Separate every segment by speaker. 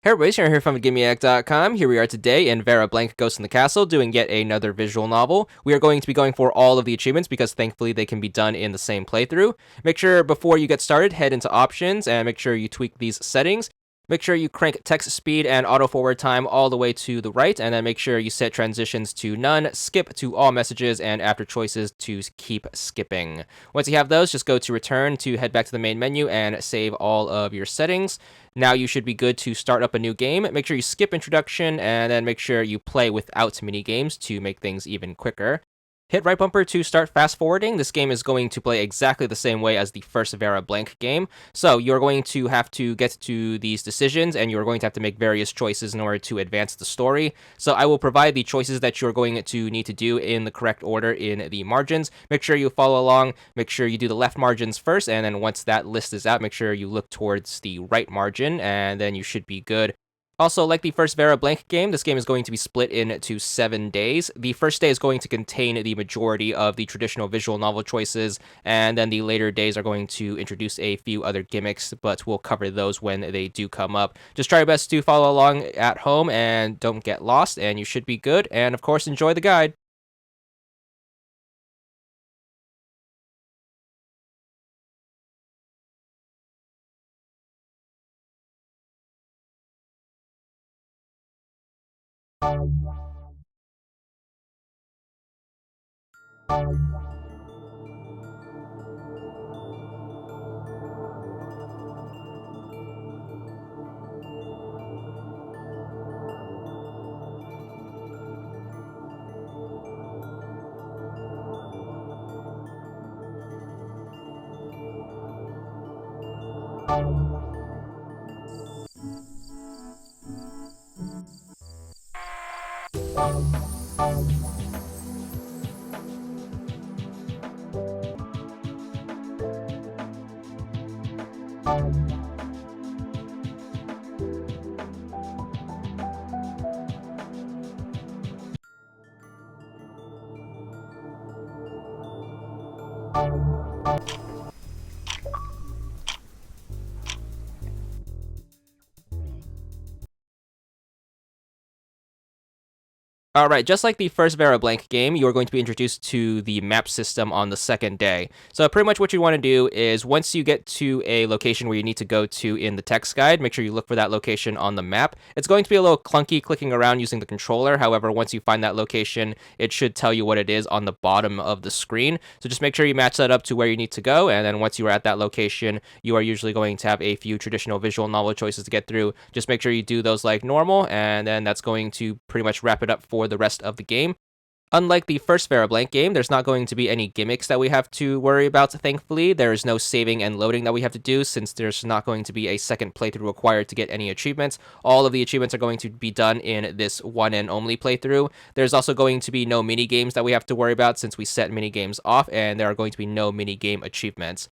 Speaker 1: Hey everybody, Sharon here from VidGamiac.com. Here we are today in Vera Blanc Ghost in the Castle doing yet another visual novel. We are going to be going for all of the achievements because thankfully they can be done in the same playthrough. Make sure before you get started, head into options and make sure you tweak these settings. Make sure you crank text speed and auto forward time all the way to the right, and then make sure you set transitions to none, skip to all messages, and after choices to keep skipping. Once you have those, just go to return to head back to the main menu and save all of your settings. Now you should be good to start up a new game. Make sure you skip introduction and then make sure you play without mini games to make things even quicker. Hit right bumper to start fast forwarding. This game is going to play exactly the same way as the first Vera Blanc game. So you're going to have to get to these decisions and you're going to have to make various choices in order to advance the story. So I will provide the choices that you're going to need to do in the correct order in the margins. Make sure you follow along. Make sure you do the left margins first. And then once that list is out, make sure you look towards the right margin and then you should be good. Also, like the first Vera Blanc game, this game is going to be split into 7 days. The first day is going to contain the majority of the traditional visual novel choices, and then the later days are going to introduce a few other gimmicks, but we'll cover those when they do come up. Just try your best to follow along at home and don't get lost, and you should be good. And of course, enjoy the guide. All right, just like the first Vera Blanc game, you are going to be introduced to the map system on the second day. So pretty much what you want to do is once you get to a location where you need to go to in the text guide, make sure you look for that location on the map. It's going to be a little clunky clicking around using the controller. However, once you find that location, it should tell you what it is on the bottom of the screen. So just make sure you match that up to where you need to go. And then once you are at that location, you are usually going to have a few traditional visual novel choices to get through. Just make sure you do those like normal, and then that's going to pretty much wrap it up for the rest of the game. Unlike the first Vera Blanc game, there's not going to be any gimmicks that we have to worry about, thankfully. There is no saving and loading that we have to do, since there's not going to be a second playthrough required to get any achievements. All of the achievements are going to be done in this one and only playthrough. There's also going to be no mini games that we have to worry about, since we set mini games off, and there are going to be no mini game achievements.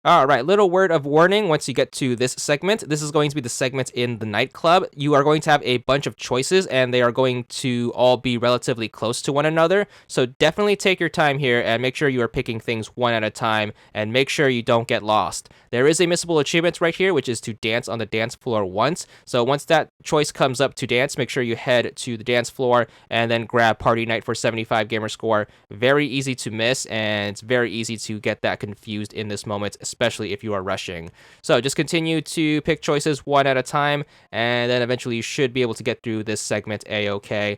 Speaker 1: All right, little word of warning once you get to this segment. This is going to be the segment in the nightclub. You are going to have a bunch of choices, and they are going to all be relatively close to one another. So definitely take your time here and make sure you are picking things one at a time, and make sure you don't get lost. There is a missable achievement right here, which is to dance on the dance floor once. So once that choice comes up to dance, make sure you head to the dance floor and then grab Party Night for 75 gamer score. Very easy to miss, and it's very easy to get that confused in this moment, especially if you are rushing. So just continue to pick choices one at a time, and then eventually you should be able to get through this segment a-okay.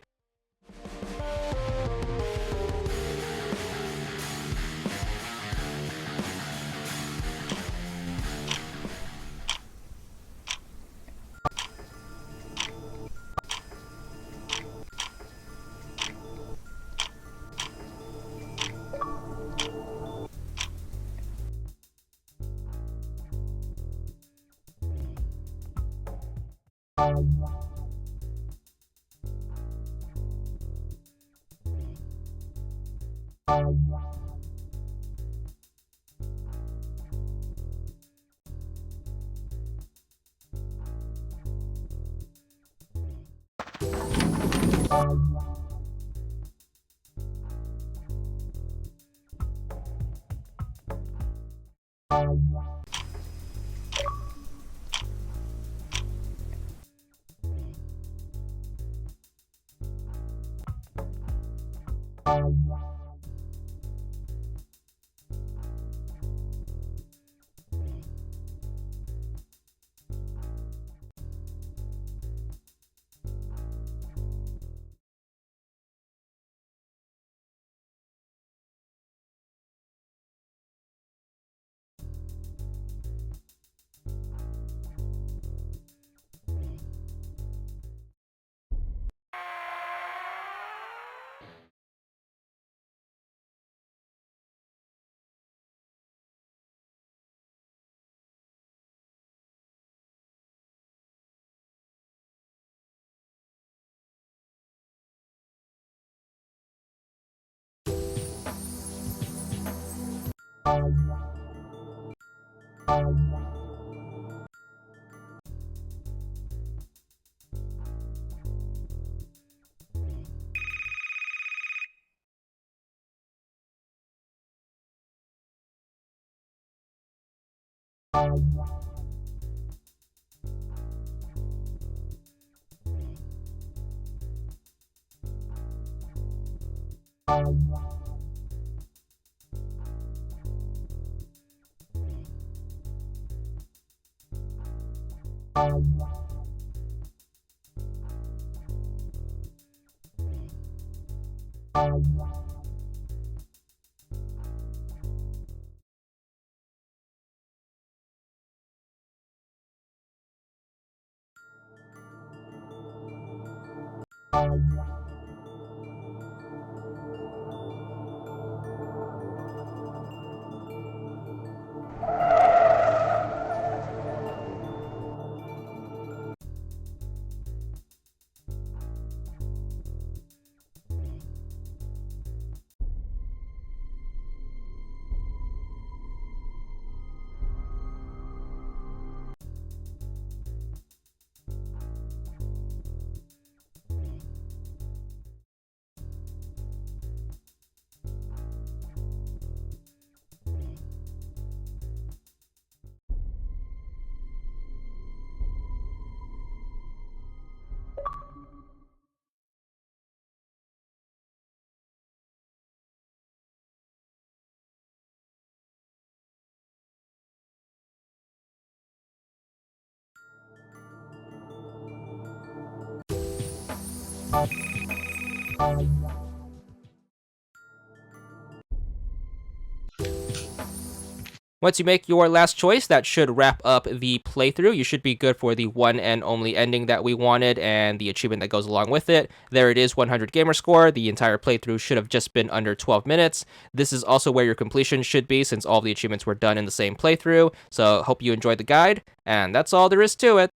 Speaker 1: Once you make your last choice, that should wrap up the playthrough. You should be good for the one and only ending that we wanted and the achievement that goes along with it. There it is, 100 gamer score. The entire playthrough should have just been under 12 minutes. This is also where your completion should be since all the achievements were done in the same playthrough. So hope you enjoyed the guide, and that's all there is to it.